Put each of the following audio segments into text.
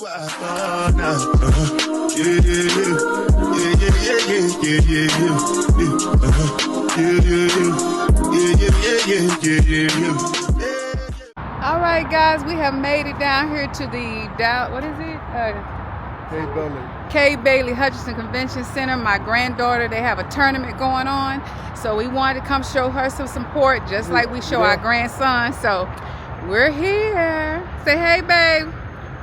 All right, guys, we have made it down here to the what is it? K. Bailey Hutchinson Convention Center. My granddaughter, they have a tournament going on, so we wanted to come show her some support, just like we show our grandson. So we're here. Say hey, babe.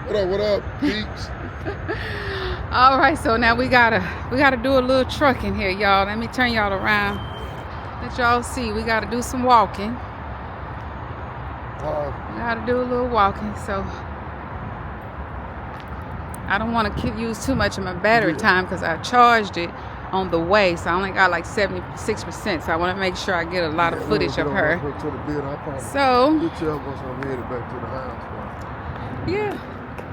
What up, peeps? All right, so now we gotta do a little trucking here, y'all. Let me turn y'all around. Let y'all see. We gotta do some walking. We gotta do a little walking. So I don't want to use too much of my battery time because I charged it on the way, so I only got like 76%. So I want to make sure I get a lot of footage of her. So yeah.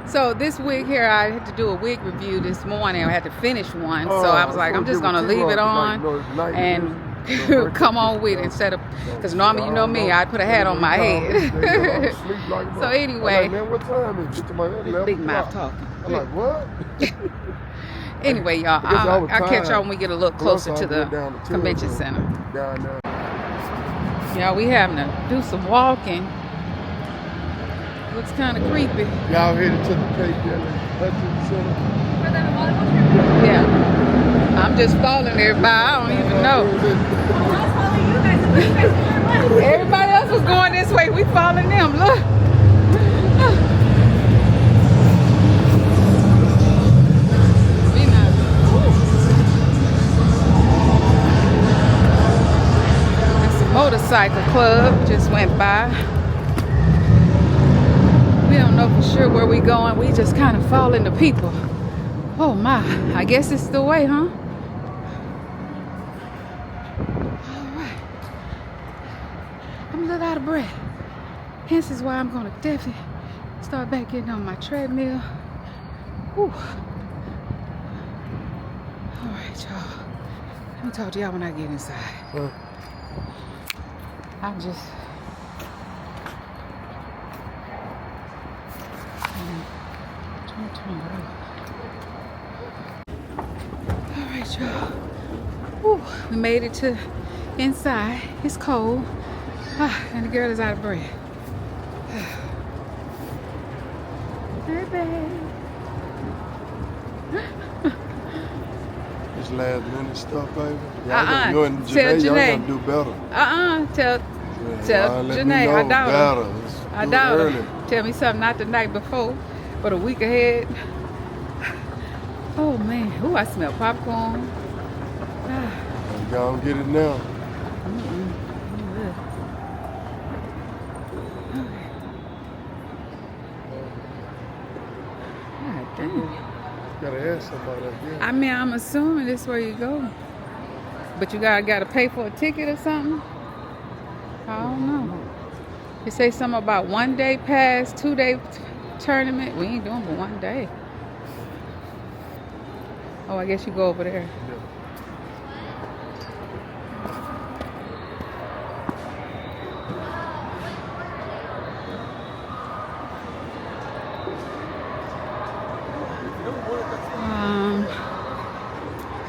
So this wig here, I had to do a wig review this morning. I had to finish one, so I was like, I'm just gonna leave it on and come on with it instead of, because normally, you know me, I'd put a hat on my head. So anyway, big mouth talking. I'm like, what? Anyway, y'all, I'll catch y'all when we get a little closer to the convention center. Y'all, we having to do some walking. Looks kind of creepy. Y'all headed to the K. Bailey Hutchinson Center? Yeah. I'm just following everybody. I don't even know. Everybody else was going this way. We following them. Look. That's a motorcycle club. Just went by. We don't know for sure where we going. We just kind of following the people. Oh my, I guess it's the way, huh? All right. I'm a little out of breath. Hence is why I'm gonna definitely start back getting on my treadmill. Whew. All right, y'all. Let me talk to y'all when I get inside. I'm just... Alright, y'all. We made it to inside. It's cold. And the girl is out of breath. Hey, babe. This last minute stuff, baby. Tell Janae. Y'all gotta do better. Tell Janae. I doubt her. I doubt her. her. Tell me something not the night before, but a week ahead. Oh man, ooh, I smell popcorn. Y'all get it now. God damn. Gotta ask somebody again. I mean, I'm assuming this is where you go, but you gotta pay for a ticket or something. I don't know. It say something about 1 day pass, 2 day tournament. We ain't doing but 1 day. Oh, I guess you go over there.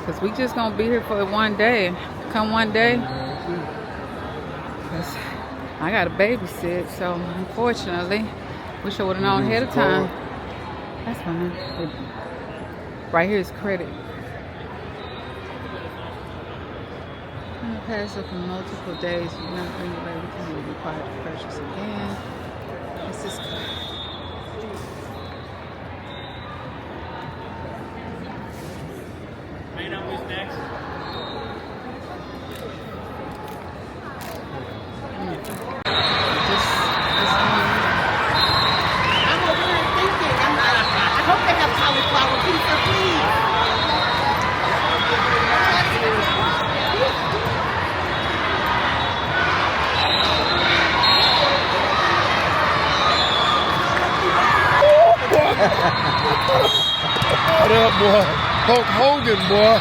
Cause we just gonna be here for 1 day. Come 1 day. Cause I gotta babysit, so unfortunately, wish I would have known ahead of time. That's fine. Right here is credit. I'm gonna pass up for multiple days. You're not bring your baby to be required to purchase again. This is who's next? I'm over here thinking. I hope they have cauliflower pizza, please. What up, boy? Hulk Hogan, boy.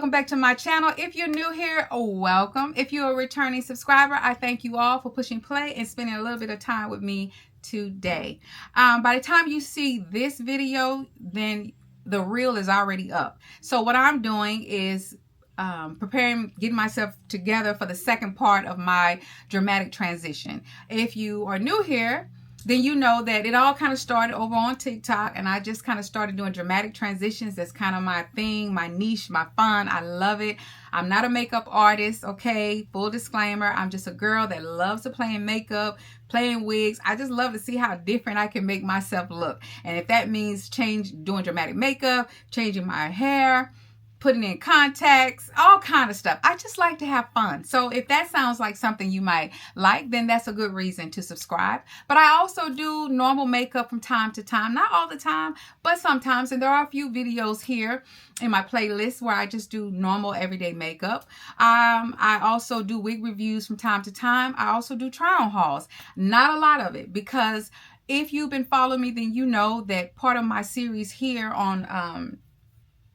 welcome back to my channel. If you're new here, welcome. If you're a returning subscriber, I thank you all for pushing play and spending a little bit of time with me today. By the time you see this video, then the reel is already up. So what I'm doing is preparing, getting myself together for the second part of my dramatic transition. If you are new here, then you know that it all kind of started over on TikTok, and I just kind of started doing dramatic transitions. That's kind of my thing, my niche, my fun. I love it. I'm not a makeup artist, okay? Full disclaimer, I'm just a girl that loves to play in makeup, playing wigs. I just love to see how different I can make myself look. And if that means doing dramatic makeup, changing my hair, putting in contacts, all kind of stuff. I just like to have fun. So if that sounds like something you might like, then that's a good reason to subscribe. But I also do normal makeup from time to time. Not all the time, but sometimes. And there are a few videos here in my playlist where I just do normal everyday makeup. I also do wig reviews from time to time. I also do try-on hauls. Not a lot of it, because if you've been following me, then you know that part of my series here on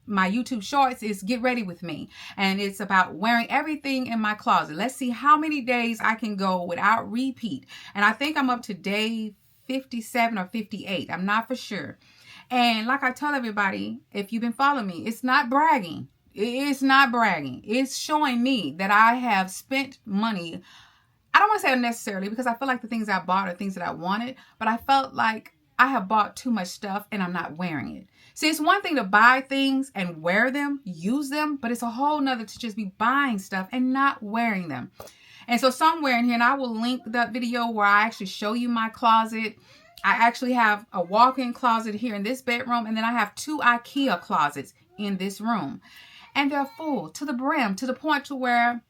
my YouTube shorts is Get Ready With Me, and it's about wearing everything in my closet. Let's see how many days I can go without repeat. And I think I'm up to day 57 or 58. I'm not for sure. And like I tell everybody, if you've been following me, it's not bragging. It's not bragging. It's showing me that I have spent money. I don't want to say unnecessarily, because I feel like the things I bought are things that I wanted, but I felt like I have bought too much stuff and I'm not wearing it. See, it's one thing to buy things and wear them, use them, but it's a whole nother to just be buying stuff and not wearing them. And so somewhere in here, and I will link that video where I actually show you my closet. I actually have a walk-in closet here in this bedroom, and then I have 2 IKEA closets in this room. And they're full to the brim, to the point to where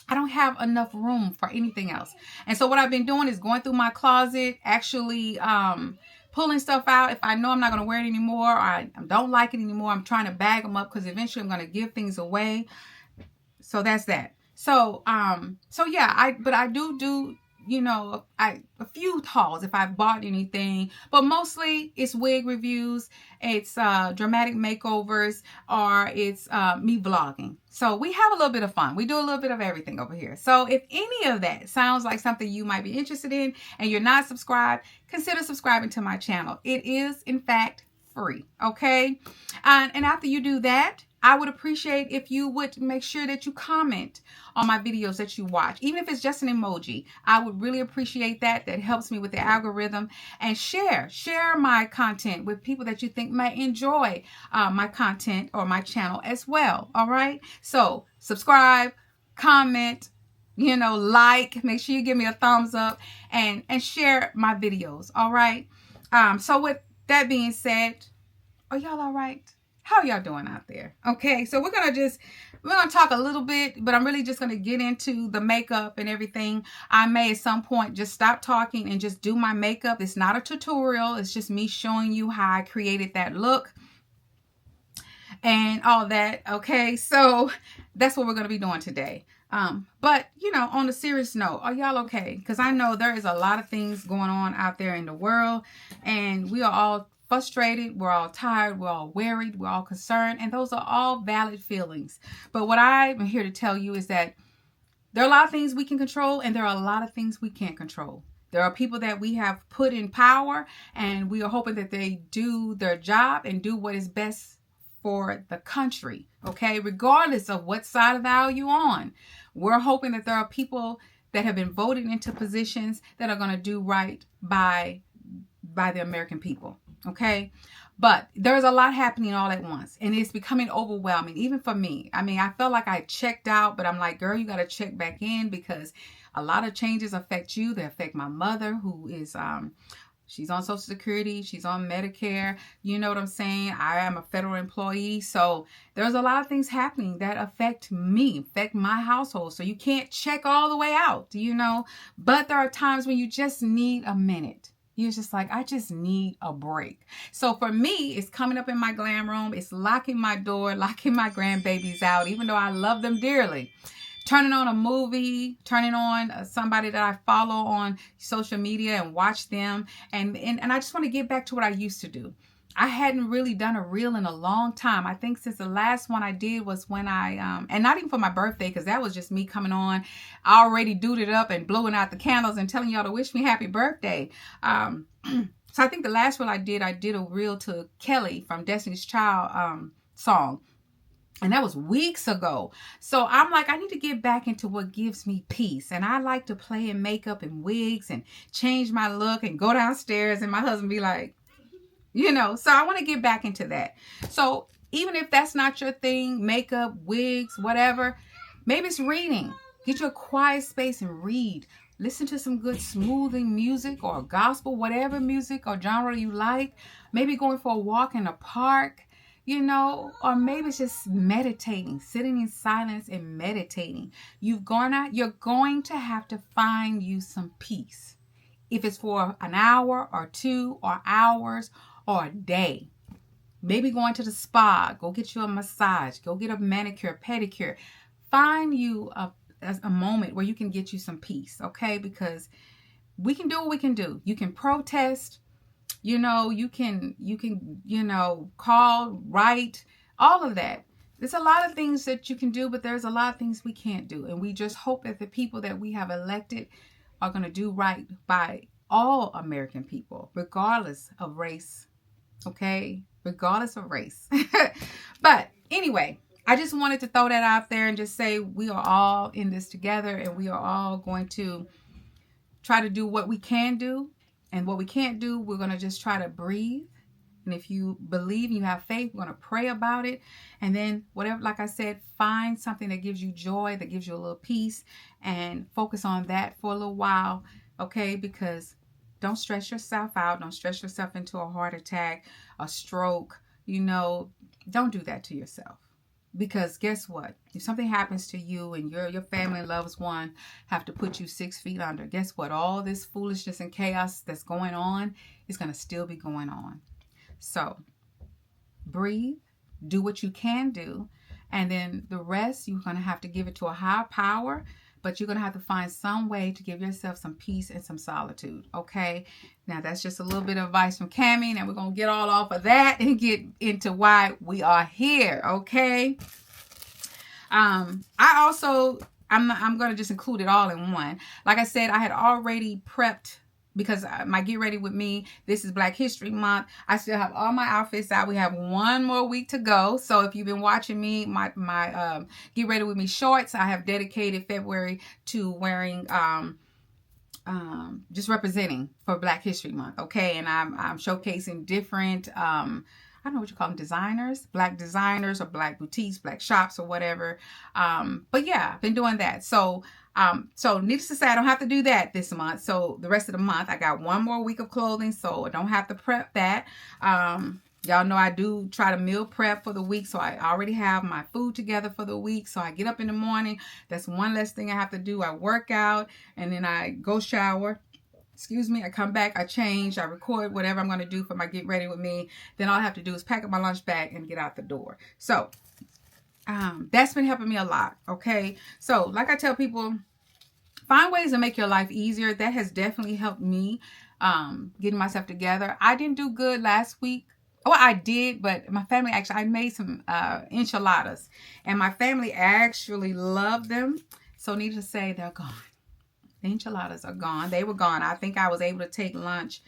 I don't have enough room for anything else. And so what I've been doing is going through my closet, actually pulling stuff out. If I know I'm not going to wear it anymore, or I don't like it anymore, I'm trying to bag them up, because eventually I'm going to give things away. So that's that. So yeah, I do you know, a few hauls if I've bought anything, but mostly it's wig reviews, it's dramatic makeovers, or it's me vlogging. So we have a little bit of fun. We do a little bit of everything over here. So if any of that sounds like something you might be interested in and you're not subscribed, consider subscribing to my channel. It is, in fact, free, okay? And after you do that, I would appreciate if you would make sure that you comment on my videos that you watch. Even if it's just an emoji, I would really appreciate that. That helps me with the algorithm. And share my content with people that you think might enjoy my content or my channel as well. All right? So subscribe, comment, you know, like, make sure you give me a thumbs up, and share my videos. All right? So with that being said, are y'all all right? How y'all doing out there? Okay, so we're gonna talk a little bit, but I'm really just gonna get into the makeup and everything. I may at some point just stop talking and just do my makeup. It's not a tutorial, it's just me showing you how I created that look and all that. Okay, so that's what we're gonna be doing today. But you know, on a serious note, are y'all okay? Because I know there is a lot of things going on out there in the world, and we are all frustrated, we're all tired, we're all worried, we're all concerned, and those are all valid feelings. But what I'm here to tell you is that there are a lot of things we can control, and there are a lot of things we can't control. There are people that we have put in power, and we are hoping that they do their job and do what is best for the country, okay? Regardless of what side of the aisle you're on. We're hoping that there are people that have been voted into positions that are going to do right by the American people. Okay, but there's a lot happening all at once, and it's becoming overwhelming, even for me. I mean, I felt like I checked out, but I'm like, girl, you got to check back in, because a lot of changes affect you. They affect my mother, who is she's on Social Security, she's on Medicare. You know what I'm saying? I am a federal employee, so there's a lot of things happening that affect me, affect my household. So you can't check all the way out, you know. But there are times when you just need a minute. You're just like, I just need a break. So for me, it's coming up in my glam room. It's locking my door, locking my grandbabies out, even though I love them dearly. Turning on a movie, turning on somebody that I follow on social media and watch them. And I just want to get back to what I used to do. I hadn't really done a reel in a long time. I think since the last one I did was when I, and not even for my birthday, because that was just me coming on. I already duded it up and blowing out the candles and telling y'all to wish me happy birthday. So I think the last reel I did a reel to Kelly from Destiny's Child song. And that was weeks ago. So I'm like, I need to get back into what gives me peace. And I like to play in makeup and wigs and change my look and go downstairs and my husband be like, you know, so I want to get back into that. So even if that's not your thing, makeup, wigs, whatever, maybe it's reading. Get you a quiet space and read. Listen to some good smoothing music or gospel, whatever music or genre you like. Maybe going for a walk in a park, you know, or maybe it's just meditating, sitting in silence and meditating. You're going to have to find you some peace. If it's for an hour or 2 or hours or a day. Maybe going to the spa, go get you a massage, go get a manicure, pedicure. Find you a moment where you can get you some peace, okay? Because we can do what we can do. You can protest, you know, you can, you know, call, write, all of that. There's a lot of things that you can do, but there's a lot of things we can't do. And we just hope that the people that we have elected are going to do right by all American people, regardless of race, okay? Regardless of race. But anyway, I just wanted to throw that out there and just say we are all in this together and we are all going to try to do what we can do. And what we can't do, we're going to just try to breathe. And if you believe and you have faith, we're going to pray about it. And then whatever, like I said, find something that gives you joy, that gives you a little peace, and focus on that for a little while, okay? Because don't stress yourself out. Don't stress yourself into a heart attack, a stroke, you know. Don't do that to yourself. Because guess what? If something happens to you and your family and loved one have to put you 6 feet under, guess what? All this foolishness and chaos that's going on is going to still be going on. So breathe, do what you can do, and then the rest you're going to have to give it to a higher power, but you're going to have to find some way to give yourself some peace and some solitude, okay? Now, that's just a little bit of advice from Kammy, and we're going to get all off of that and get into why we are here, okay? I'm going to just include it all in one. Like I said, I had already prepped because my Get Ready With Me, this is Black History Month. I still have all my outfits out. We have one more week to go. So if you've been watching me, my Get Ready With Me shorts, I have dedicated February to wearing, just representing for Black History Month. Okay. And I'm showcasing different, I don't know what you call them, designers, Black designers or Black boutiques, Black shops or whatever. But yeah, I've been doing that. So needless to say, I don't have to do that this month. So the rest of the month, I got one more week of clothing, so I don't have to prep that. Y'all know I do try to meal prep for the week, so I already have my food together for the week. So I get up in the morning. That's one less thing I have to do. I work out, and then I go shower. I come back, I change, I record whatever I'm going to do for my Get Ready With Me. Then all I have to do is pack up my lunch bag and get out the door. So that's been helping me a lot, okay? So like I tell people, find ways to make your life easier. That has definitely helped me getting myself together. I didn't do good last week. Oh, I did, but my family actually, I made some enchiladas, and my family actually loved them. So needless to say, they're gone. The enchiladas are gone. They were gone. I think I was able to take lunch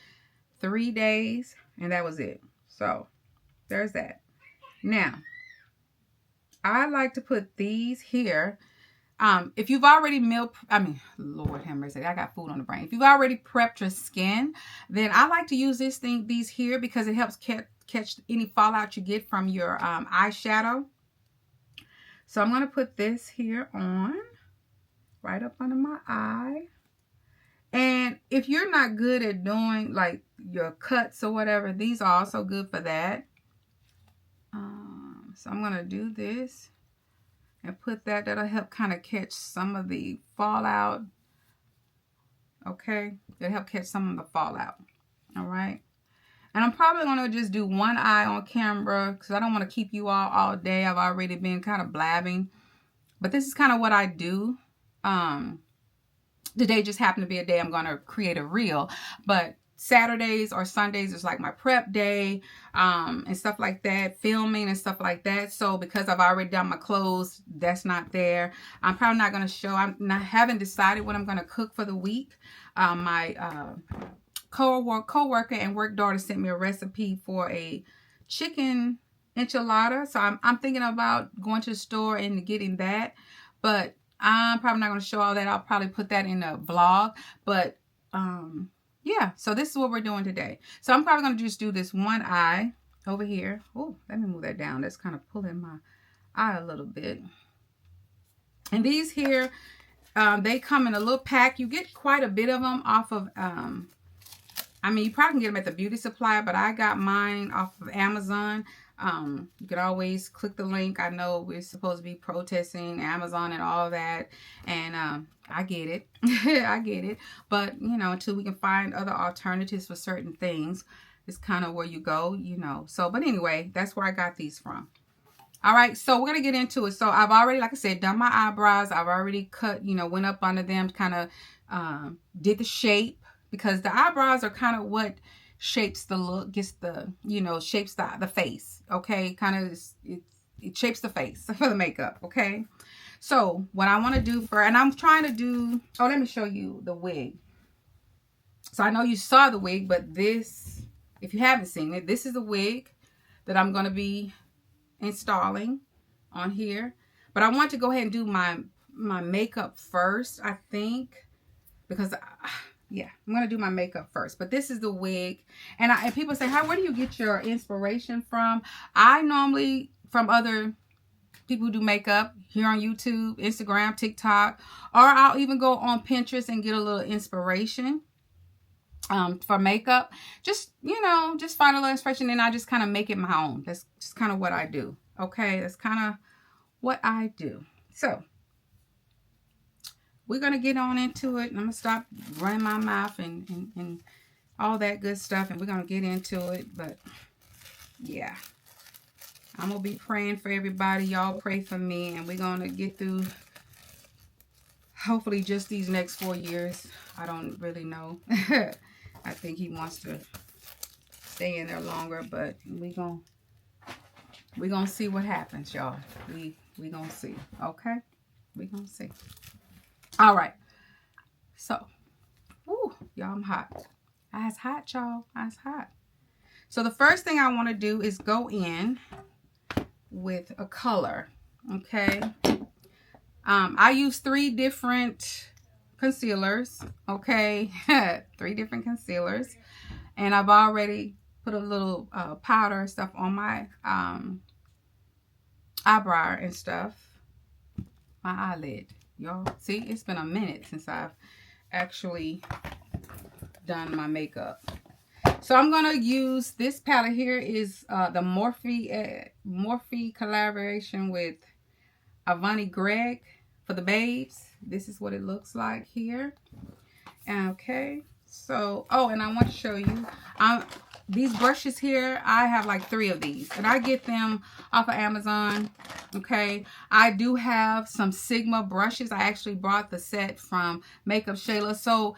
3 days, and that was it. So there's that. Now, I like to put these here. If you've already Lord have mercy, I got food on the brain. If you've already prepped your skin, then I like to use these here because it helps catch any fallout you get from your eyeshadow. So I'm going to put this here on, right up under my eye. And if you're not good at doing like your cuts or whatever, these are also good for that. So I'm going to do this and put that. That'll help kind of catch some of the fallout. Okay. It'll help catch some of the fallout. All right. And I'm probably going to just do one eye on camera because I don't want to keep you all day. I've already been kind of blabbing. But this is kind of what I do. Today just happened to be a day I'm going to create a reel. But Saturdays or Sundays is like my prep day, and stuff like that, filming and stuff like that. So because I've already done my clothes, that's not there. I'm probably not going to show. Haven't decided what I'm going to cook for the week. My co-worker and work daughter sent me a recipe for a chicken enchilada. So I'm thinking about going to the store and getting that. But I'm probably not going to show all that. I'll probably put that in a vlog. But yeah, so this is what we're doing today. So I'm probably going to just do this one eye over here. Oh, let me move that down. That's kind of pulling my eye a little bit. And these here, they come in a little pack. You get quite a bit of them off of, I mean, you probably can get them at the beauty supply, but I got mine off of Amazon. You can always click the link. I know we're supposed to be protesting Amazon and all that, and I get it. I get it. But, you know, until we can find other alternatives for certain things, it's kind of where you go, you know. So, but anyway, that's where I got these from. All right, so we're going to get into it. So I've already, like I said, done my eyebrows. I've already cut, you know, went up under them, kind of did the shape, because the eyebrows are kind of what shapes the look, gets the, you know, shapes the face, okay? Kind of, it shapes the face for the makeup, okay? So what I want to do and I'm trying to do, oh, let me show you the wig. So I know you saw the wig, but this, if you haven't seen it, this is the wig that I'm going to be installing on here. But I want to go ahead and do my makeup first, I think, because yeah, I'm going to do my makeup first. But this is the wig. And people say, where do you get your inspiration from? I normally, from other people who do makeup here on YouTube, Instagram, TikTok, or I'll even go on Pinterest and get a little inspiration for makeup. Just, you know, just find a little inspiration and I just kind of make it my own. That's just kind of what I do. Okay, that's kind of what I do. So we're going to get on into it. I'm going to stop running my mouth and all that good stuff. And we're going to get into it. But, yeah. I'm going to be praying for everybody. Y'all pray for me. And we're going to get through, hopefully, just these next 4 years. I don't really know. I think he wants to stay in there longer. But we're going to see what happens, y'all. We're going to see. Okay? We're going to see. All right, so, y'all, I'm hot. I's hot, y'all. I's hot. So the first thing I want to do is go in with a color, okay? I use 3 different concealers, okay? 3 different concealers. And I've already put a little powder and stuff on my eyebrow and stuff, my eyelid. Y'all see, it's been a minute since I've actually done my makeup. So I'm going to use this palette here, is the Morphe collaboration with Avani Gregg for the babes. This is what it looks like here. Okay, so, oh, and I want to show you, these brushes here, I have like 3 of these, and I get them off of Amazon, okay? I do have some Sigma brushes. I actually bought the set from Makeup Shayla. So,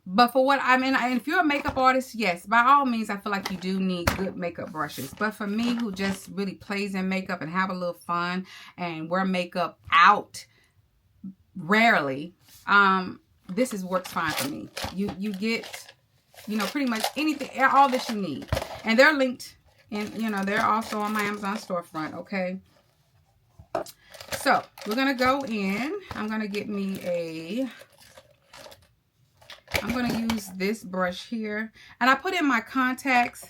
but for what, I mean, if you're a makeup artist, yes, by all means, I feel like you do need good makeup brushes. But for me, who just really plays in makeup and have a little fun and wear makeup out rarely, this works fine for me. You get, you know, pretty much anything, all that you need. And they're linked, and, you know, they're also on my Amazon storefront, okay? So, we're going to go in. I'm going to get me I'm going to use this brush here. And I put in my contacts.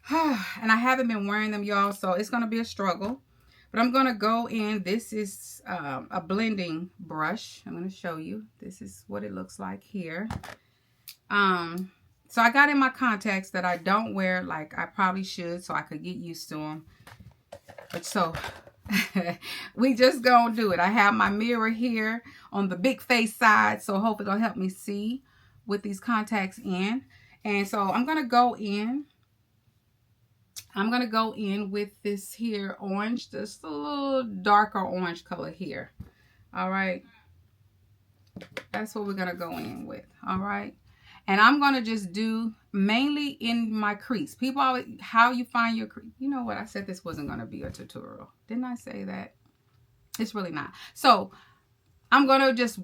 And I haven't been wearing them, y'all, so it's going to be a struggle. But I'm going to go in. This is a blending brush. I'm going to show you. This is what it looks like here. So I got in my contacts that I don't wear like I probably should, so I could get used to them. But so we just gonna do it. I have my mirror here on the big face side, so hope it'll help me see with these contacts in. And so I'm gonna go in. I'm gonna go in with this here orange, just a little darker orange color here. All right, that's what we're gonna go in with. All right. And I'm going to just do mainly in my crease. People always, how you find your crease. You know what? I said this wasn't going to be a tutorial. Didn't I say that? It's really not. So I'm going to just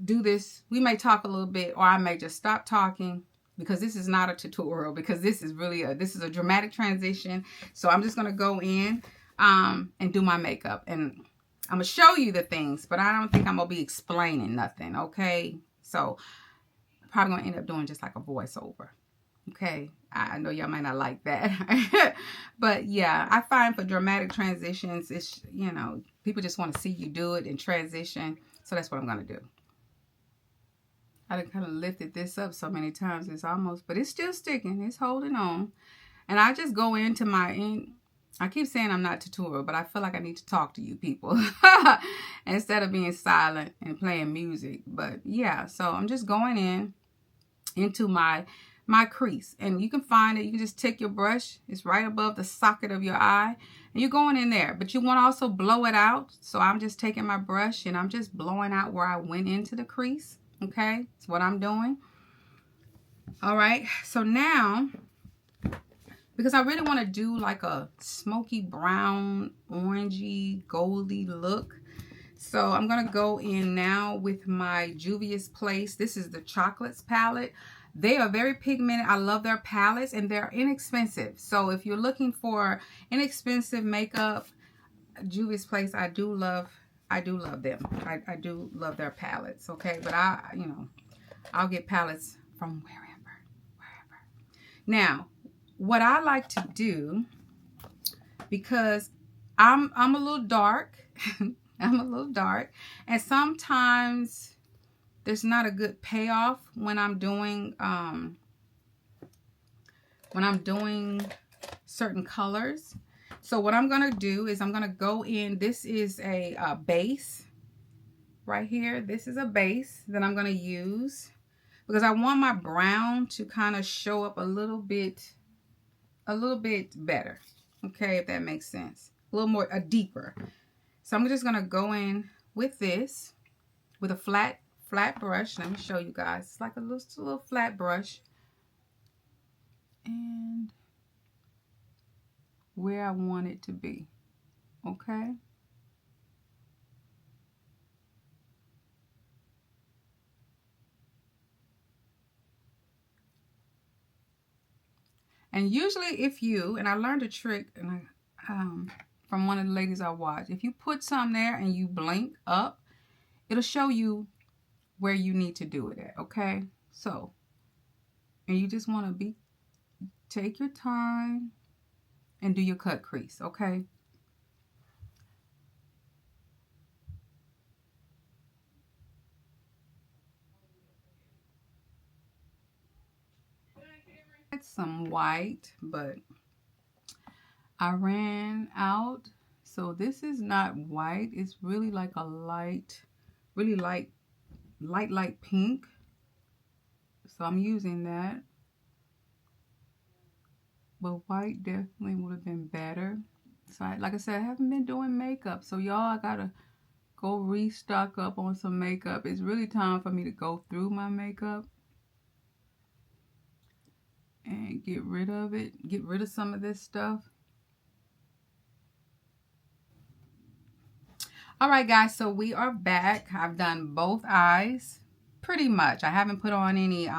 do this. We may talk a little bit, or I may just stop talking, because this is not a tutorial, because this is really this is a dramatic transition. So I'm just going to go in and do my makeup, and I'm going to show you the things, but I don't think I'm going to be explaining nothing, okay? So I'm probably going to end up doing just like a voiceover, okay? I know y'all might not like that. But yeah, I find for dramatic transitions, it's, you know, people just want to see you do it and transition. So that's what I'm going to do. I kind of lifted this up so many times, it's almost, but it's still sticking. It's holding on. And I just go into I keep saying I'm not tutorial, but I feel like I need to talk to you people instead of being silent and playing music. But yeah, so I'm just going into my crease, and you can find it. You can just take your brush. It's right above the socket of your eye, and you're going in there, but you want to also blow it out. So I'm just taking my brush and I'm just blowing out where I went into the crease. Okay, that's what I'm doing. All right, so now, because I really want to do like a smoky brown, orangey, goldy look, so I'm going to go in now with my Juvia's Place. This is the Chocolates palette. They are very pigmented. I love their palettes, and they're inexpensive. So if you're looking for inexpensive makeup, Juvia's Place, I do love them. I do love their palettes, okay? But I'll get palettes from wherever. Now, what I like to do, because I'm a little dark, I'm a little dark, and sometimes there's not a good payoff when I'm doing certain colors. So what I'm going to do is I'm going to go in. This is a base right here. This is a base that I'm going to use because I want my brown to kind of show up a little bit better. Okay, if that makes sense. A little more, deeper. So I'm just going to go in with this, with a flat brush. Let me show you guys. It's like a little flat brush. And where I want it to be. Okay. And usually and I learned a trick from one of the ladies I watched. If you put some there and you blink up, it'll show you where you need to do it at, okay? So, and you just want to take your time and do your cut crease, okay? It's some white, but I ran out. So this is not white. It's really like a light pink. So I'm using that. But white definitely would have been better. So like I said, I haven't been doing makeup. So y'all, I gotta go restock up on some makeup. It's really time for me to go through my makeup and get rid of it. Get rid of some of this stuff. All right, guys, so we are back. I've done both eyes pretty much. I haven't put on any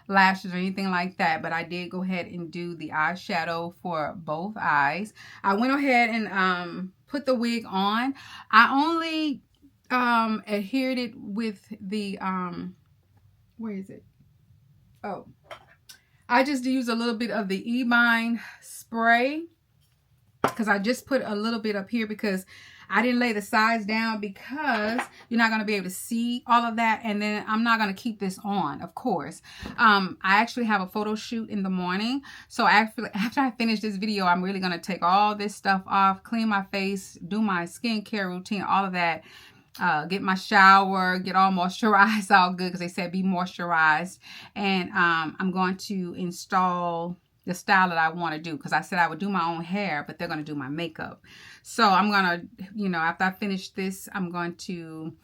lashes or anything like that, but I did go ahead and do the eyeshadow for both eyes. I went ahead and put the wig on. I only adhered it with the where is it? Oh, I just used a little bit of the Kammyismymotivation spray because I just put a little bit up here because I didn't lay the sides down because you're not going to be able to see all of that. And then I'm not going to keep this on, of course. I actually have a photo shoot in the morning. So after I finish this video, I'm really going to take all this stuff off, clean my face, do my skincare routine, all of that. Get my shower, get all moisturized, all good, because they said be moisturized. And I'm going to install the style that I want to do, because I said I would do my own hair, but they're going to do my makeup. So I'm going to, after I finish this, I'm going to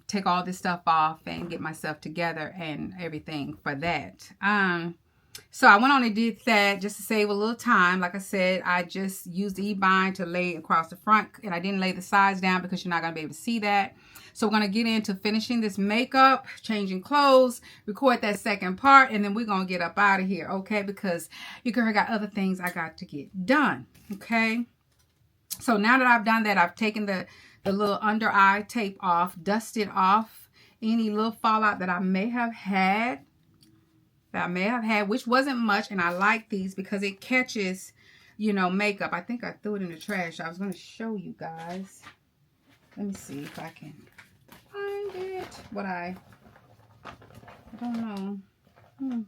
take all this stuff off and get myself together and everything for that. So I went on and did that just to save a little time. Like I said, I just used the e-bind to lay across the front, and I didn't lay the sides down because you're not going to be able to see that. So we're going to get into finishing this makeup, changing clothes, record that second part, and then we're going to get up out of here, okay? Because you girl got other things I got to get done, okay? So now that I've done that, I've taken the little under eye tape off, dusted off any little fallout that I may have had, which wasn't much. And I like these because it catches, you know, makeup. I think I threw it in the trash. I was going to show you guys. Let me see if I can find it. I don't know. I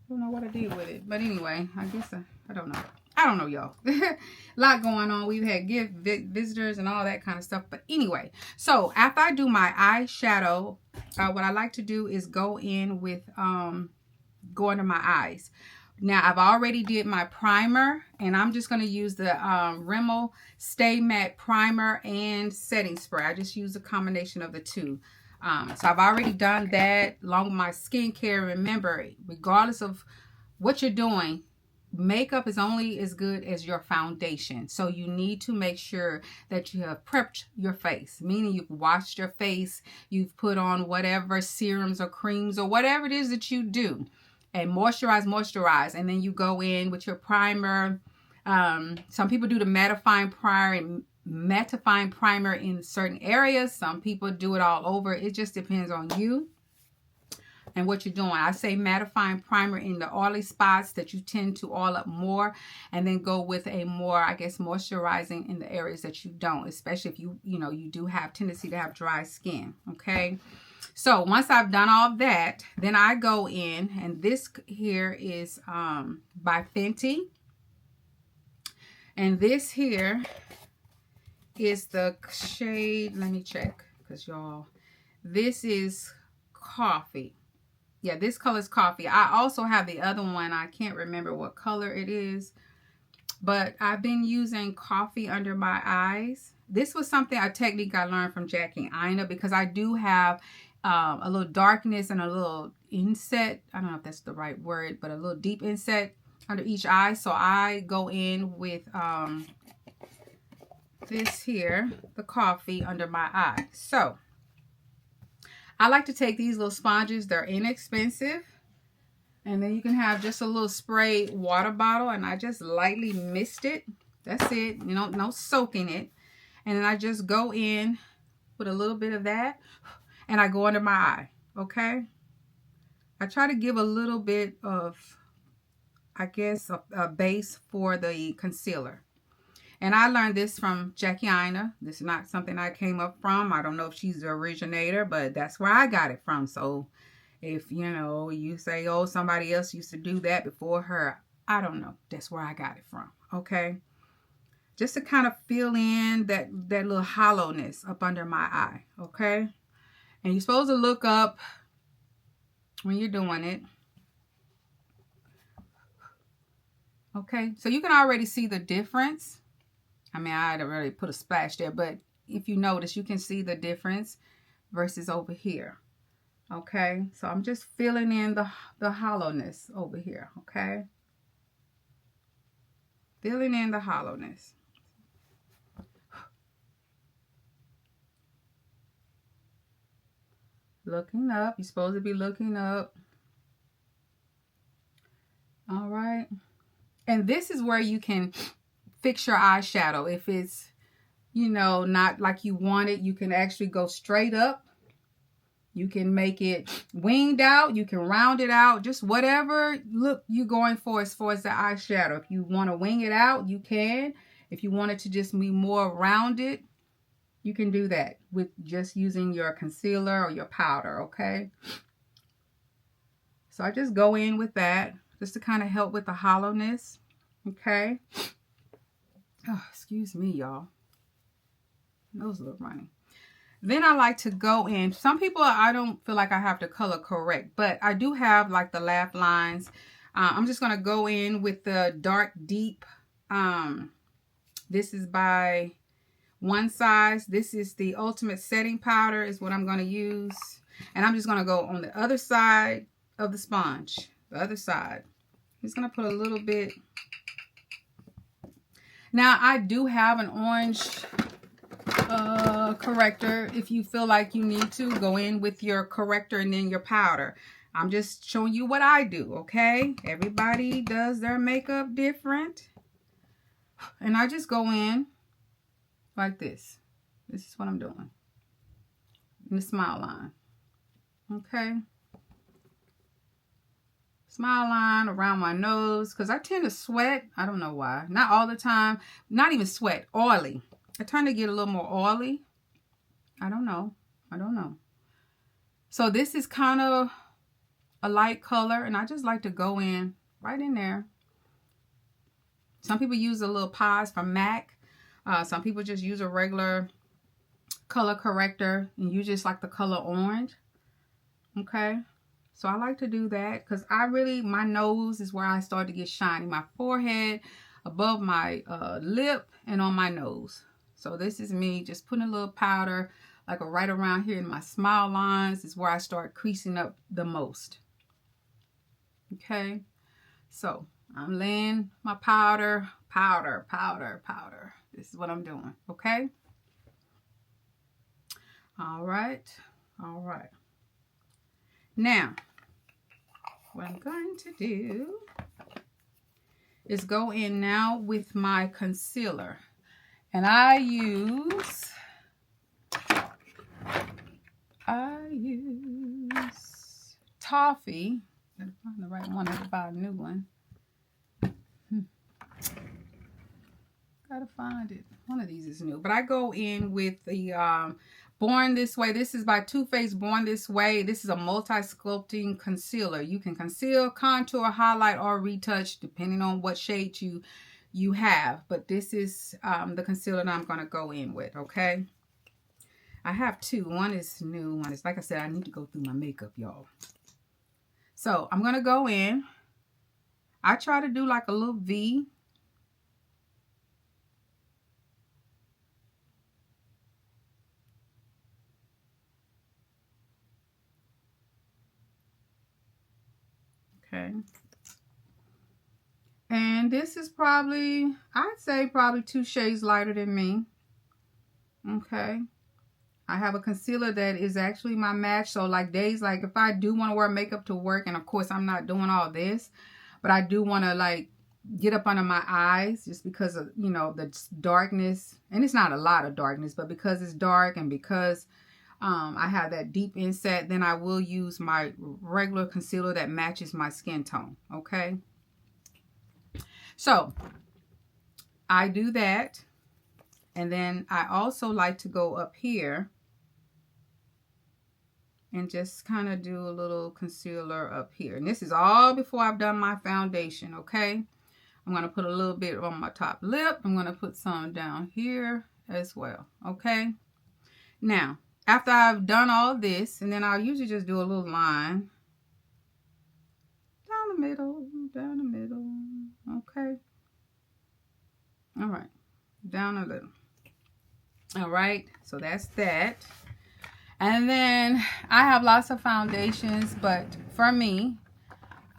don't know what I did with it. But anyway, I guess I don't know. I don't know, y'all. A lot going on. We've had visitors and all that kind of stuff. But anyway, so after I do my eyeshadow, what I like to do is go in with, go under my eyes. Now, I've already did my primer, and I'm just going to use the Rimmel Stay Matte Primer and Setting Spray. I just use a combination of the two. So I've already done that along with my skincare. Remember, regardless of what you're doing, makeup is only as good as your foundation. So you need to make sure that you have prepped your face, meaning you've washed your face, you've put on whatever serums or creams or whatever it is that you do, and moisturize, and then you go in with your primer. Some people do the mattifying primer in certain areas. Some people do it all over. It just depends on you and what you're doing. I say mattifying primer in the oily spots that you tend to oil up more, and then go with a more, I guess, moisturizing in the areas that you don't, especially if you do have tendency to have dry skin, okay? So once I've done all that, then I go in, and this here is by Fenty, and this here is the shade, let me check, because y'all, this is Coffee. Yeah, this color is Coffee. I also have the other one. I can't remember what color it is, but I've been using Coffee under my eyes. This was a technique I learned from Jackie Ina, because I do have a little darkness and a little inset. I don't know if that's the right word, but a little deep inset under each eye. So I go in with this here, the Coffee, under my eye. So I like to take these little sponges. They're inexpensive. And then you can have just a little spray water bottle, and I just lightly mist it. That's it. You know, no soaking it. And then I just go in with a little bit of that, and I go under my eye, okay? I try to give a little bit of, I guess, a base for the concealer. And I learned this from Jackie Ina. This is not something I came up from. I don't know if she's the originator, but that's where I got it from. So if, you say, oh, somebody else used to do that before her, I don't know. That's where I got it from, okay? Just to kind of fill in that little hollowness up under my eye, okay? And you're supposed to look up when you're doing it. Okay, so you can already see the difference. I mean, I had already put a splash there, but if you notice, you can see the difference versus over here. Okay, so I'm just filling in the hollowness over here, okay? Filling in the hollowness. Looking up. You're supposed to be looking up. All right. And this is where you can fix your eyeshadow. If it's, not like you want it, you can actually go straight up. You can make it winged out. You can round it out. Just whatever look you're going for as far as the eyeshadow. If you want to wing it out, you can. If you want it to just be more rounded, you can do that with just using your concealer or your powder, okay? So I just go in with that just to kind of help with the hollowness, okay? Oh, excuse me, y'all. Nose look runny. Then I like to go in. Some people, I don't feel like I have to color correct, but I do have like the laugh lines. I'm just going to go in with the dark deep. This is by one size. This is the Ultimate Setting Powder is what I'm going to use. And I'm just going to go on the other side of the sponge. The other side. I'm just going to put a little bit. Now, I do have an orange corrector. If you feel like you need to, go in with your corrector and then your powder. I'm just showing you what I do, okay? Everybody does their makeup different. And I just go in like this. This is what I'm doing. In the smile line. Okay? Smile line around my nose. Because I tend to sweat. I don't know why. Not all the time. Not even sweat. Oily. I tend to get a little more oily. I don't know. I don't know. So this is kind of a light color. And I just like to go in right in there. Some people use a little pies from MAC. Some people just use a regular color corrector. And you just like the color orange. Okay. So I like to do that because my nose is where I start to get shiny. My forehead, above my lip, and on my nose. So this is me just putting a little powder like right around here in my smile lines is where I start creasing up the most. Okay. So I'm laying my powder. This is what I'm doing. Okay. All right. All right. Now, what I'm going to do is go in now with my concealer. And I use Toffee. Gotta find the right one. I have to buy a new one. Gotta find it. One of these is new. But I go in with the Born This Way. This is by Too Faced Born This Way. This is a multi-sculpting concealer. You can conceal, contour, highlight, or retouch depending on what shade you have. But this is the concealer that I'm going to go in with, okay? I have two. One is new. One is, like I said, I need to go through my makeup, y'all. So I'm going to go in. I try to do like a little V. Okay. And this is probably, I'd say probably 2 shades lighter than me. Okay. I have a concealer that is actually my match. So like days, like if I do want to wear makeup to work, and of course I'm not doing all this, but I do want to like get up under my eyes just because of, you know, the darkness. And it's not a lot of darkness, but because it's dark and because I have that deep inset, then I will use my regular concealer that matches my skin tone. Okay. So I do that. And then I also like to go up here and just kind of do a little concealer up here. And this is all before I've done my foundation. Okay. I'm going to put a little bit on my top lip. I'm going to put some down here as well. Okay. Now, after I've done all this, and then I'll usually just do a little line down the middle, okay? All right, down a little. All right, so that's that. And then I have lots of foundations, but for me,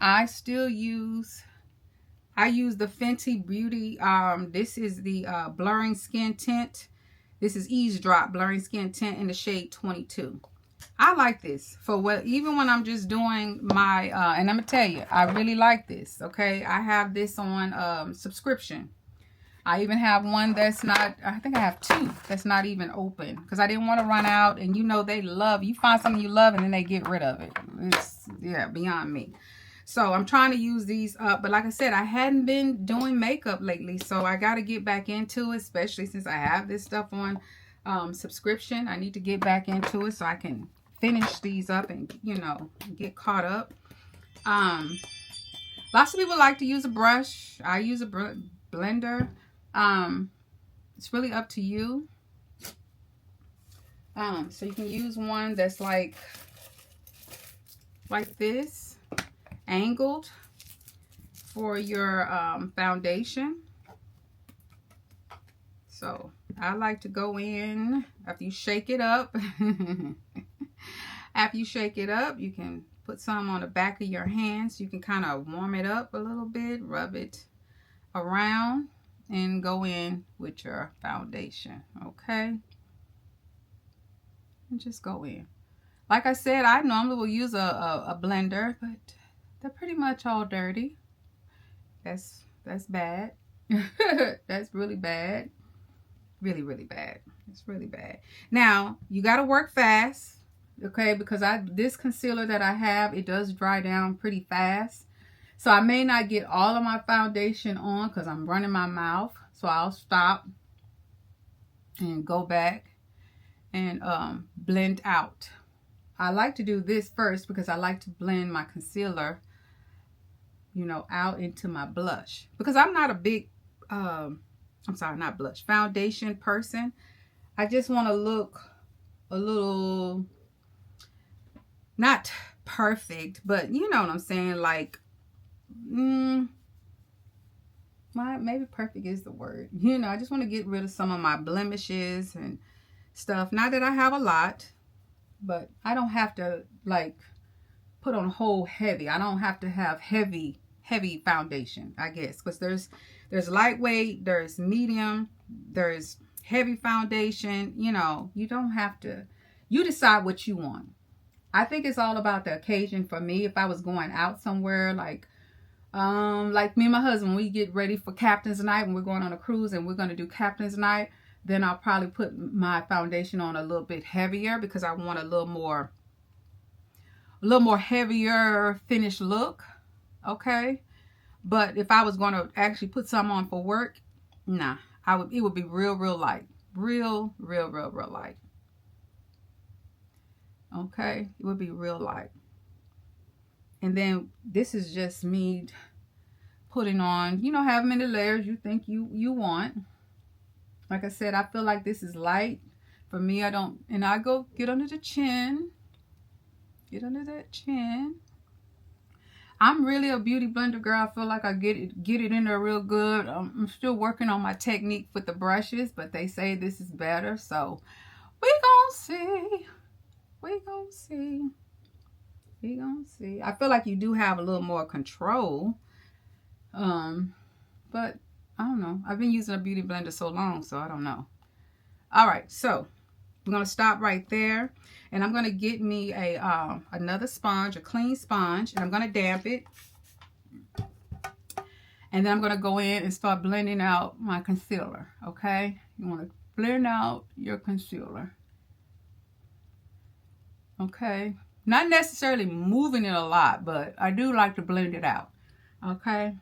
I use the Fenty Beauty. This is the Blurring Skin Tint. This is Eavesdrop Blurring Skin Tint in the shade 22. I like this for what, even when I'm just doing my, and I'm going to tell you, I really like this, okay? I have this on subscription. I even have one that's not, I think I have 2 that's not even open because I didn't want to run out. And you know, they love, you find something you love and then they get rid of it. It's, yeah, beyond me. So I'm trying to use these up. But like I said, I hadn't been doing makeup lately. So I got to get back into it, especially since I have this stuff on subscription. I need to get back into it so I can finish these up and, you know, get caught up. Lots of people like to use a brush. I use a blender. It's really up to you. So you can use one that's like this. Angled for your foundation. So I like to go in after you shake it up. After you shake it up, you can put some on the back of your hands. You can kind of warm it up a little bit, rub it around, and go in with your foundation, okay? And just go in. Like I said, I normally will use a blender, but they're pretty much all dirty. That's bad. That's really bad. Really, really bad. It's really bad. Now, you got to work fast, okay? Because this concealer that I have, it does dry down pretty fast. So I may not get all of my foundation on because I'm running my mouth. So I'll stop and go back and blend out. I like to do this first because I like to blend my concealer, you know, out into my blush. Because I'm not a big, I'm sorry, not blush, foundation person. I just want to look a little, not perfect, but you know what I'm saying, like, maybe perfect is the word. You know, I just want to get rid of some of my blemishes and stuff. Not that I have a lot, but I don't have to like put on whole heavy. I don't have to have heavy foundation, I guess, because there's lightweight, there's medium, there's heavy foundation. You know, you don't have to, you decide what you want. I think it's all about the occasion. For me, if I was going out somewhere, like me and my husband, we get ready for Captain's Night when we're going on a cruise and we're going to do Captain's Night, then I'll probably put my foundation on a little bit heavier because I want a little more heavier finished look, okay? But if I was going to actually put some on for work, nah, it would be real light. Real light. Okay? It would be real light. And then this is just me putting on, you know, however many layers you think you want. Like I said, I feel like this is light. For me, I go get under the chin. Get under that chin. I'm really a beauty blender girl. I feel like I get it in there real good. I'm still working on my technique with the brushes, but they say this is better. So we gonna see. We gonna see. We gonna see. I feel like you do have a little more control. But I don't know. I've been using a beauty blender so long, so I don't know. All right, so we're gonna stop right there, and I'm gonna get me another sponge, a clean sponge, and I'm gonna damp it, and then I'm gonna go in and start blending out my concealer. Okay, you want to blend out your concealer. Okay, not necessarily moving it a lot, but I do like to blend it out. Okay.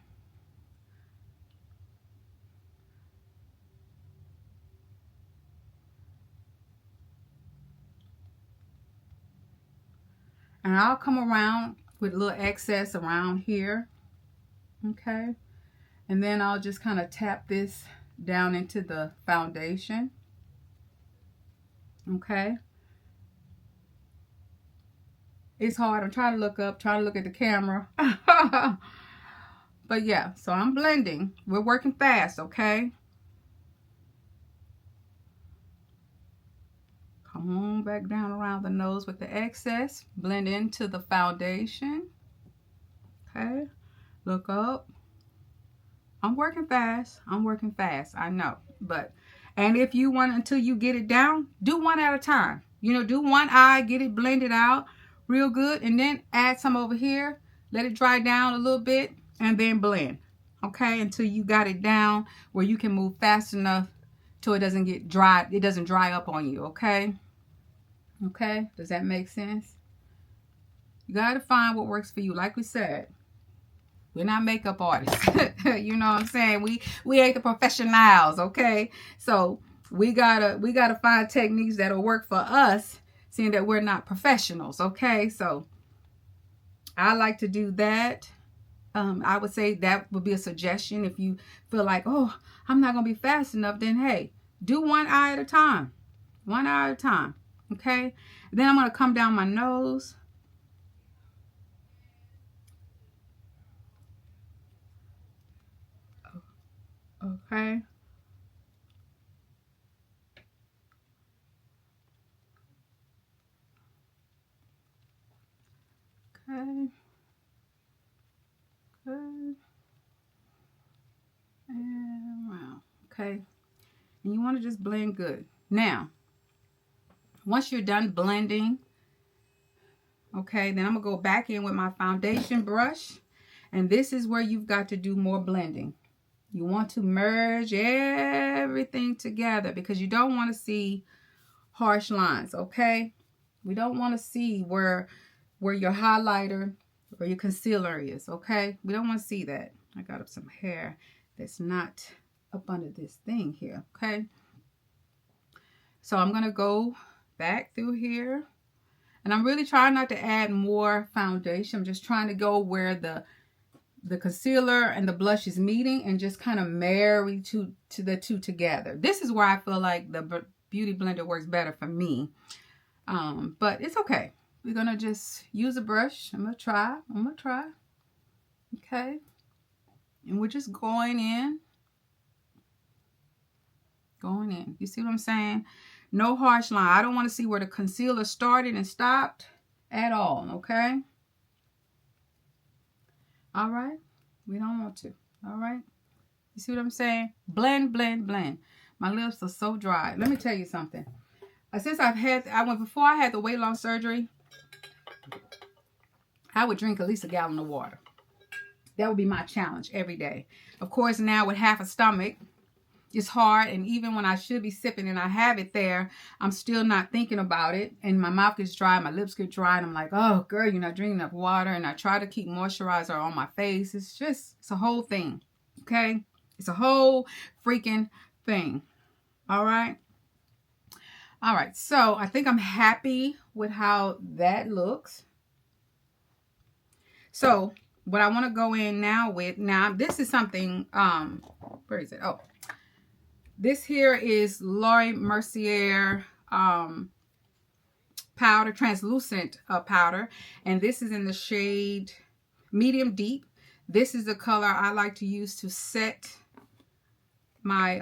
And I'll come around with a little excess around here. Okay. And then I'll just kind of tap this down into the foundation. Okay. It's hard. I'm trying to look up, trying to look at the camera. But yeah, so I'm blending. We're working fast, okay? Come on back down around the nose with the excess. Blend into the foundation. Okay. Look up. I'm working fast. I'm working fast. I know. And if you want, until you get it down, do one at a time. You know, do one eye, get it blended out real good, and then add some over here. Let it dry down a little bit, and then blend. Okay, until you got it down where you can move fast enough till it doesn't get dry. It doesn't dry up on you. Okay. Okay. Does that make sense? You got to find what works for you. Like we said, we're not makeup artists. You know what I'm saying? We ain't the professionals, okay? So we gotta find techniques that'll work for us, seeing that we're not professionals, okay? So I like to do that. I would say that would be a suggestion. If you feel like, oh, I'm not gonna be fast enough, then hey, do one eye at a time. One eye at a time. Okay? Then I'm gonna come down my nose. Okay. Okay. Good. And wow. Okay. And you want to just blend good. Now, once you're done blending, okay, then I'm going to go back in with my foundation brush. And this is where you've got to do more blending. You want to merge everything together because you don't want to see harsh lines, okay? We don't want to see where your highlighter or your concealer is, okay? We don't want to see that. I got up some hair that's not up under this thing here, okay? So I'm going to go back through here. And I'm really trying not to add more foundation. I'm just trying to go where the concealer and the blush is meeting and just kind of marry to the two together. This is where I feel like the Beauty Blender works better for me. But it's okay. We're going to just use a brush. I'm going to try. Okay. And we're just going in. You see what I'm saying? No harsh line. I don't want to see where the concealer started and stopped at all. Okay. All right. We don't want to. All right. You see what I'm saying? Blend, blend, blend. My lips are so dry. Let me tell you something. Since before I had the weight loss surgery, I would drink at least a gallon of water. That would be my challenge every day. Of course, now with half a stomach, it's hard. And even when I should be sipping and I have it there, I'm still not thinking about it. And my mouth gets dry, my lips get dry. And I'm like, oh, girl, you're not drinking enough water. And I try to keep moisturizer on my face. It's a whole thing. Okay? It's a whole freaking thing. All right? All right. So I think I'm happy with how that looks. So what I want to go in now this is something, where is it? Oh, this here is Laura Mercier powder, translucent powder. And this is in the shade medium deep. This is the color I like to use to set my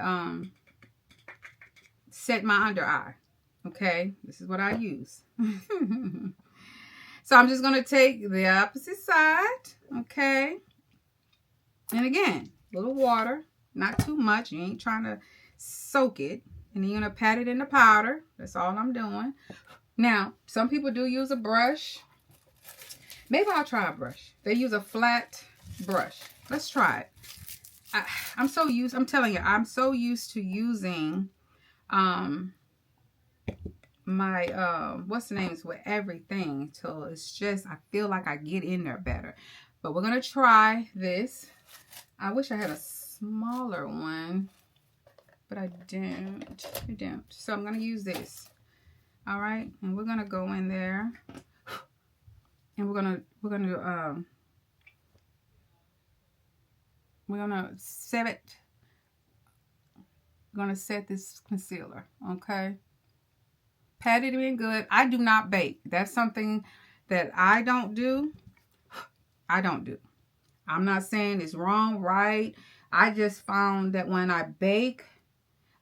under eye. Okay, this is what I use. So I'm just going to take the opposite side, okay? And again, a little water, not too much. You ain't trying to soak it. And then you're going to pat it in the powder. That's all I'm doing. Now, some people do use a brush. Maybe I'll try a brush. They use a flat brush. Let's try it. I'm telling you, I'm so used to using my what's the names with everything till it's just I feel like I get in there better. But we're gonna try this. I wish I had a smaller one, but I don't. So I'm gonna use this. All right, and we're gonna go in there, and we're gonna set this concealer. Okay. Pat it in good. I do not bake. That's something that I don't do. I'm not saying it's wrong, right? I just found that when I bake,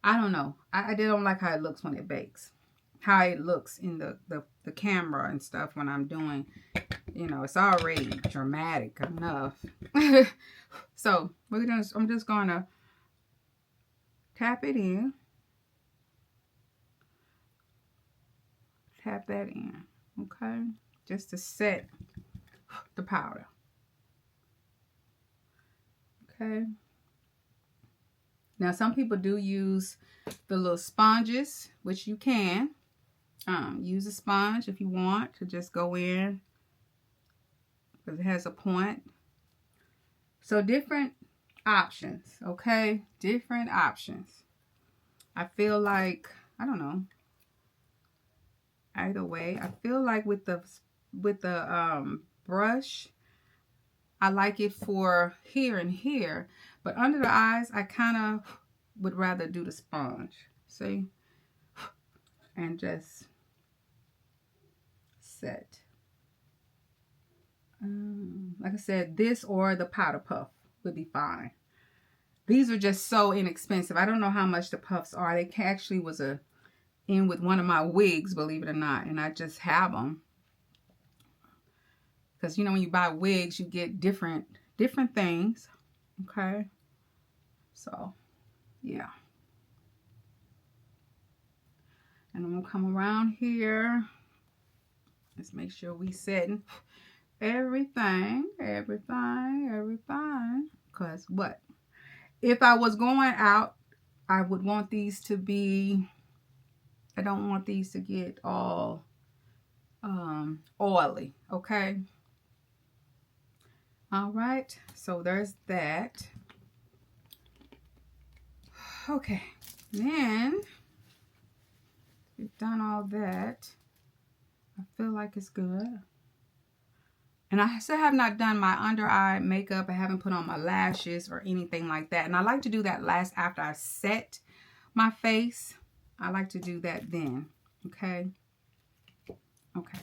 I don't know. I don't like how it looks when it bakes. How it looks in the camera and stuff when I'm doing, it's already dramatic enough. So I'm just gonna tap it in. Tap that in, okay? Just to set the powder. Okay. Now, some people do use the little sponges, which you can. Use a sponge if you want to just go in, because it has a point. So different options, okay? Different options. I feel like, I don't know. Either way, I feel like with the brush, I like it for here and here, but under the eyes, I kind of would rather do the sponge. See? And just set. Like I said, this or the powder puff would be fine. These are just so inexpensive. I don't know how much the puffs are. They actually was in with one of my wigs, believe it or not, and I just have them. Because, you know, when you buy wigs, you get different things. Okay. So, yeah. And I'm going to come around here. Let's make sure we setting everything. Because what? If I was going out, I would want these to be, I don't want these to get all oily. Okay. All right. So there's that. Okay. Then we've done all that. I feel like it's good. And I still have not done my under eye makeup. I haven't put on my lashes or anything like that. And I like to do that last after I set my face. I like to do that then. Okay. Okay.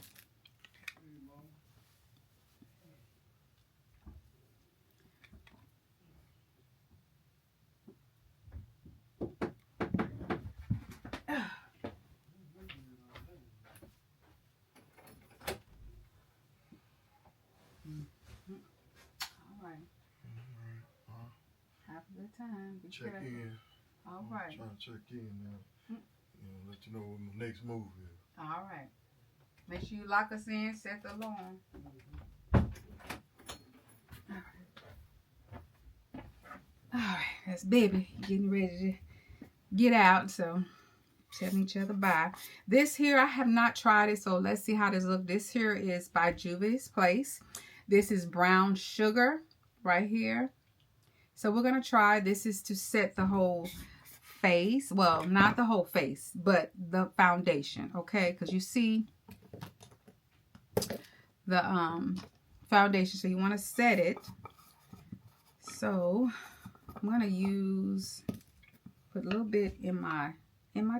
Have a good time. Be check careful. in. All right. I'm trying to check in now. Let you know what my next move is. All right. Make sure you lock us in. Set the alarm. All right. That's baby getting ready to get out. So telling each other bye. This here I have not tried it. So let's see how this looks. This here is by Juvia's Place. This is brown sugar right here. So we're going to try. This is to set the whole face. Well, not the whole face, but the foundation. Okay. Because you see the foundation. So you want to set it. So I'm going to put a little bit in my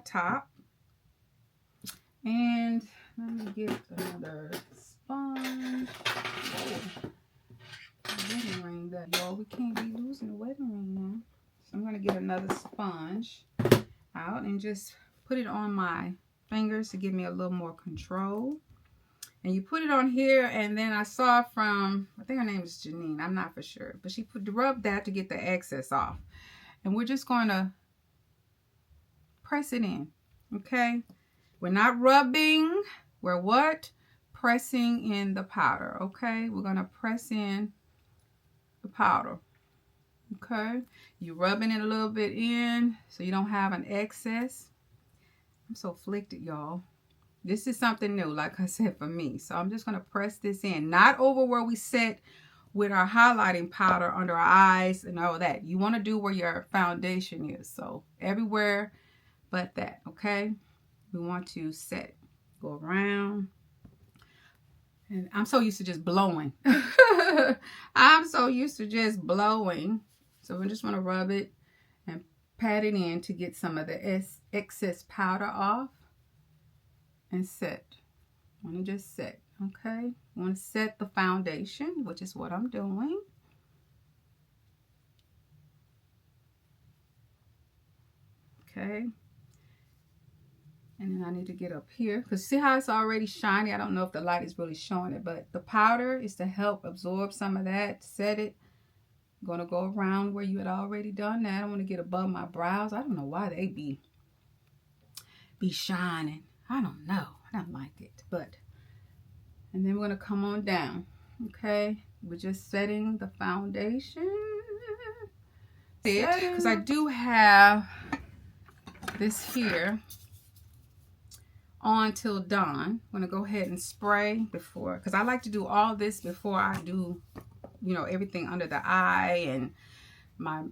top. And let me get another sponge. Oh. Wedding ring that, y'all. We can't be losing the wedding ring now. So I'm going to get another sponge out and just put it on my fingers to give me a little more control. And you put it on here, and then I saw from, I think her name is Janine, I'm not for sure, but she rubbed that to get the excess off. And we're just going to press it in, okay? We're not rubbing, we're what? Pressing in the powder, okay? We're going to press in the powder, okay? You're rubbing it a little bit in so you don't have an excess. I'm so afflicted, y'all. This is something new, like I said, for me. So I'm just going to press this in, not over where we set with our highlighting powder under our eyes and all that. You want to do where your foundation is. So everywhere but that, okay? We want to set, go around. And I'm so used to just blowing. I'm so used to just blowing. So we just want to rub it and pat it in to get some of the excess powder off. And set. I want to just set. Okay. I want to set the foundation, which is what I'm doing. Okay. And then I need to get up here. Because see how it's already shiny? I don't know if the light is really showing it. But the powder is to help absorb some of that. Set it. I'm going to go around where you had already done that. I want to get above my brows. I don't know why they be shining. I don't know. I don't like it. But, and then we're going to come on down. Okay. We're just setting the foundation. Because I do have this here on till dawn. I'm going to go ahead and spray before, because I like to do all this before I do, you know, everything under the eye and my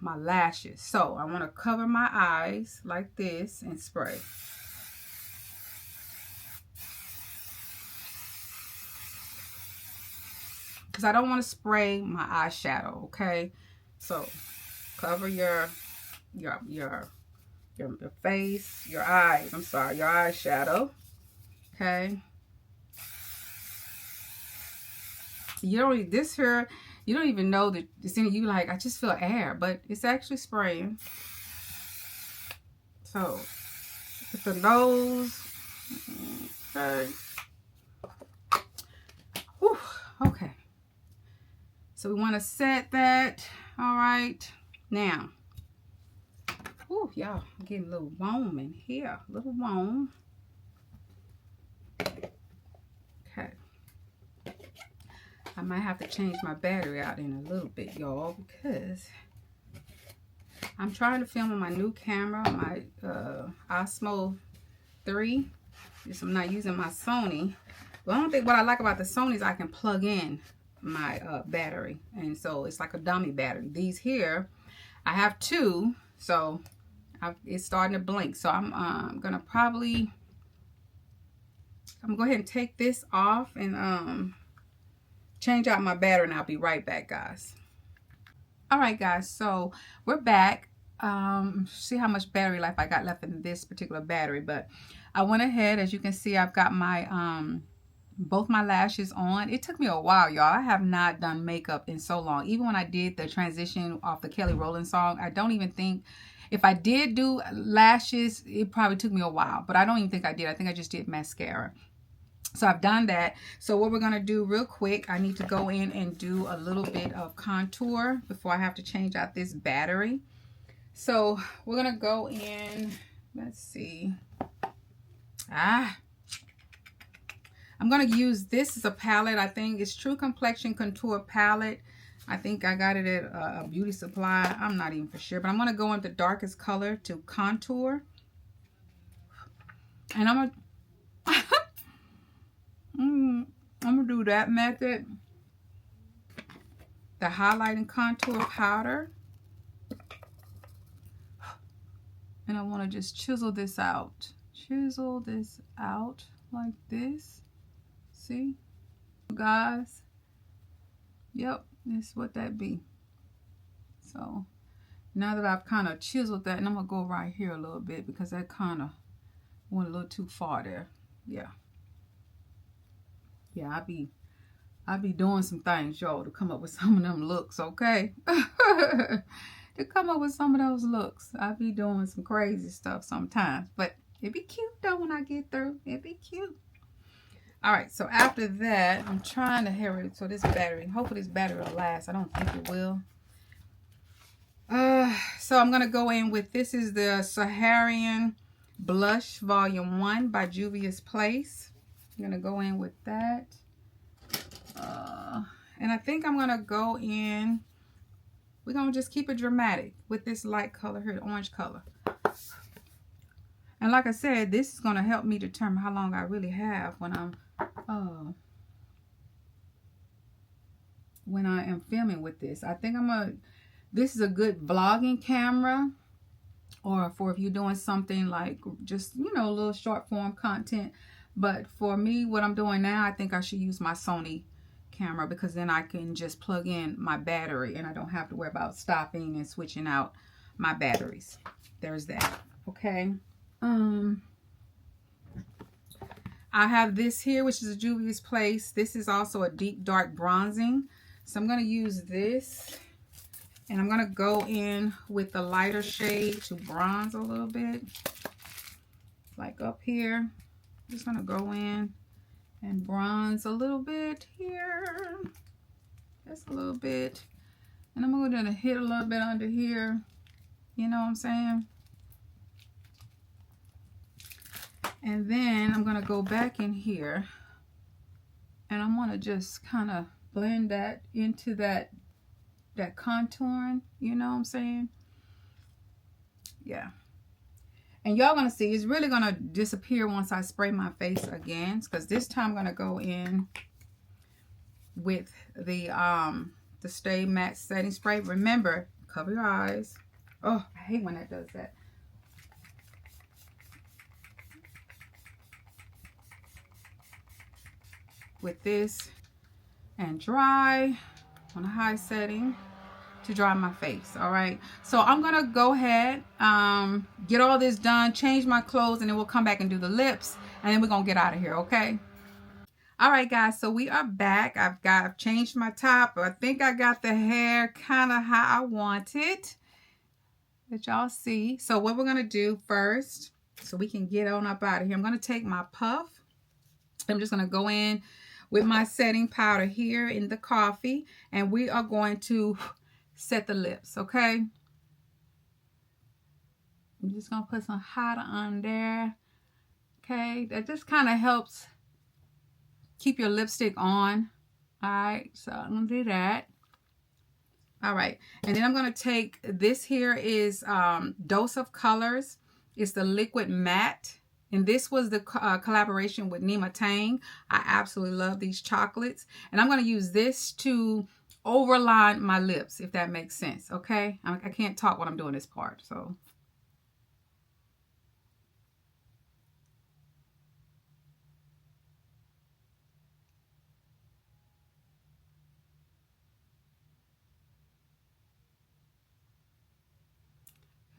my lashes. So I want to cover my eyes like this and spray. Because I don't want to spray my eyeshadow, okay? So cover your face, your eyes. I'm sorry, your eyeshadow. Okay. You don't this here. You don't even know that it's in you. Like, I just feel air, but it's actually spraying. So with the nose. Okay. Whew. So we want to set that. All right. Now, ooh, y'all, I'm getting a little warm in here. A little warm. Okay. I might have to change my battery out in a little bit, y'all, because I'm trying to film on my new camera, my Osmo 3. I'm not using my Sony. But I don't think what I like about the Sony is I can plug in my battery. And so it's like a dummy battery. These here, I have 2. So it's starting to blink. So I'm going to probably, I'm going to go ahead and take this off and change out my battery, and I'll be right back, guys. All right, guys, so we're back. See how much battery life I got left in this particular battery, but I went ahead. As you can see, I've got my both my lashes on. It took me a while, y'all. I have not done makeup in so long. Even when I did the transition off the Kelly Rowland song, I don't even think, if I did do lashes, it probably took me a while, but I don't even think I did. I think I just did mascara. So I've done that. So what we're going to do real quick, I need to go in and do a little bit of contour before I have to change out this battery. So we're going to go in, let's see. I'm going to use this as a palette. I think it's True Complexion Contour Palette. I think I got it at a beauty supply. I'm not even for sure, but I'm going to go in the darkest color to contour. And I'm going to do that method. The highlight and contour powder. And I want to just chisel this out. Chisel this out like this. See? Guys? Yep, that's what that be. So, now that I've kind of chiseled that, and I'm going to go right here a little bit because that kind of went a little too far there. Yeah. Yeah, I be doing some things, y'all, to come up with some of them looks, okay? To come up with some of those looks. I be doing some crazy stuff sometimes, but it be cute though when I get through. It be cute. All right, so after that, I'm trying to hurry. So this battery, hopefully this battery will last. I don't think it will. So I'm gonna go in with, this is the Saharan Blush Volume 1 by Juvia's Place. I'm gonna go in with that. And I think I'm gonna go in, we're gonna just keep it dramatic with this light color here, the orange color. And like I said, this is gonna help me determine how long I really have when I am filming with this. I think this is a good vlogging camera, or for if you're doing something like just, you know, a little short form content. But for me, what I'm doing now, I think I should use my Sony camera, because then I can just plug in my battery and I don't have to worry about stopping and switching out my batteries. There's that. Okay. I have this here, which is a Juvia's Place. This is also a deep dark bronzing. So I'm going to use this, and I'm going to go in with the lighter shade to bronze a little bit. Like up here. Just going to go in and bronze a little bit here. Just a little bit. And I'm going to hit a little bit under here. You know what I'm saying? And then I'm going to go back in here. And I'm going to just kind of blend that into that contouring. You know what I'm saying? Yeah. And y'all going to see, it's really going to disappear once I spray my face again. Because this time I'm going to go in with the Stay Matte Setting Spray. Remember, cover your eyes. Oh, I hate when that does that. With this, and dry on a high setting to dry my face. All right, so I'm gonna go ahead, get all this done, change my clothes, and then we'll come back and do the lips, and then we're gonna get out of here. Okay. All right, guys, so we are back. I've changed my top. I think I got the hair kind of how I want it, that y'all see. So what we're gonna do first, so we can get on up out of here, I'm gonna take my puff. I'm just gonna go in with my setting powder here in the coffee, and we are going to set the lips, okay? I'm just going to put some highlighter on there, okay? That just kind of helps keep your lipstick on. All right, so I'm going to do that. All right, and then I'm going to take, this here is Dose of Colors. It's the Liquid Matte. And this was the collaboration with Nima Tang. I absolutely love these chocolates. And I'm going to use this to overline my lips, if that makes sense, okay? I can't talk when I'm doing this part, so.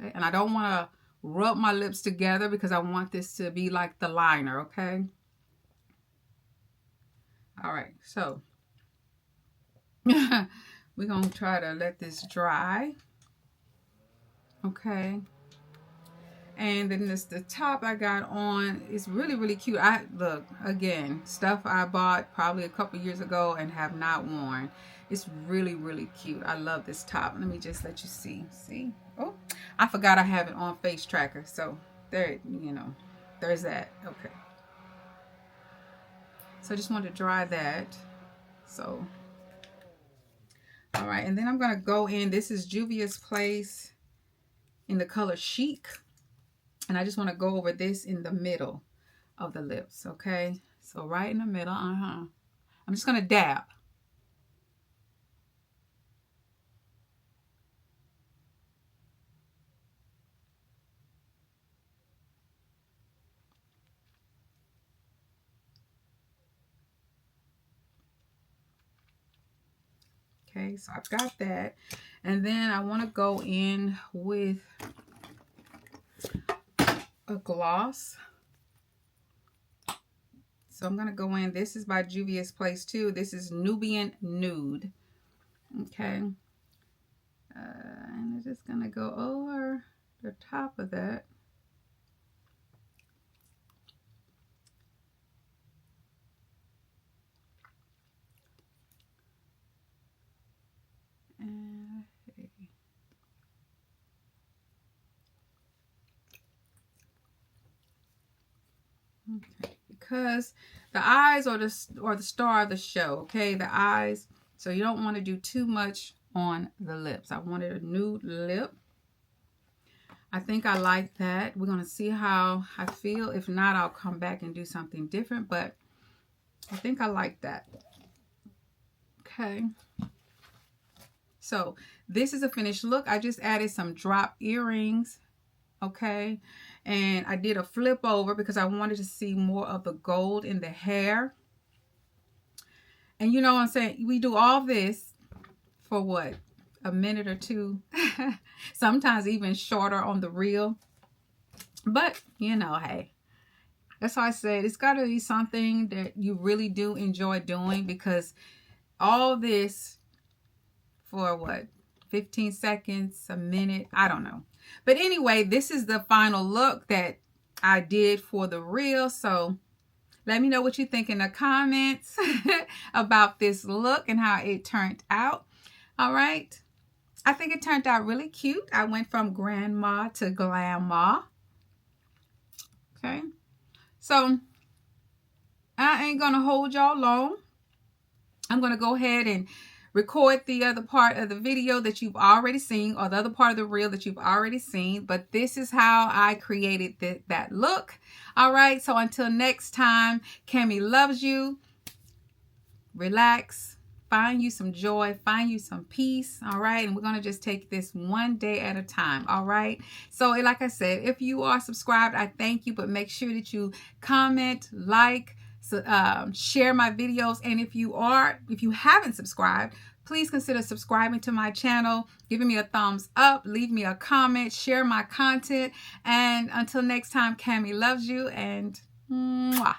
Okay, and I don't want to rub my lips together because I want this to be like the liner, okay? All right, so we're going to try to let this dry, okay? And then the top I got on is really, really cute. Look, again, stuff I bought probably a couple years ago and have not worn. It's really, really cute. I love this top. Let me just let you see. See? Oh, I forgot I have it on Face Tracker. So there, you know, there's that. Okay. So I just wanted to dry that. So, all right. And then I'm going to go in. This is Juvia's Place in the color Chic. And I just want to go over this in the middle of the lips, okay? So right in the middle, I'm just going to dab. Okay, so I've got that. And then I want to go in with a gloss. So I'm going to go in. This is by Juvia's Place too. This is Nubian Nude. Okay. And I'm just going to go over the top of that. Okay, because the eyes are the star of the show, okay? The eyes, so you don't want to do too much on the lips. I wanted a nude lip. I think I like that. We're going to see how I feel. If not, I'll come back and do something different, but I think I like that. Okay. So this is a finished look. I just added some drop earrings, okay? And I did a flip over because I wanted to see more of the gold in the hair. And you know what I'm saying? We do all this for what? A minute or two. Sometimes even shorter on the reel. But, you know, hey. That's why I said it's got to be something that you really do enjoy doing, because all this for what? 15 seconds, a minute, I don't know. But anyway, this is the final look that I did for the reel. So let me know what you think in the comments about this look and how it turned out. All right. I think it turned out really cute. I went from grandma to glamma. Okay. So I ain't going to hold y'all long. I'm going to go ahead and record the other part of the video that you've already seen, or the other part of the reel that you've already seen. But this is how I created that look. All right. So until next time, Kammy loves you. Relax. Find you some joy. Find you some peace. All right. And we're going to just take this one day at a time. All right. So like I said, if you are subscribed, I thank you. But make sure that you comment, like, share my videos. And if you haven't subscribed, please consider subscribing to my channel, giving me a thumbs up, leave me a comment, share my content. And until next time, Kammy loves you, and mwah.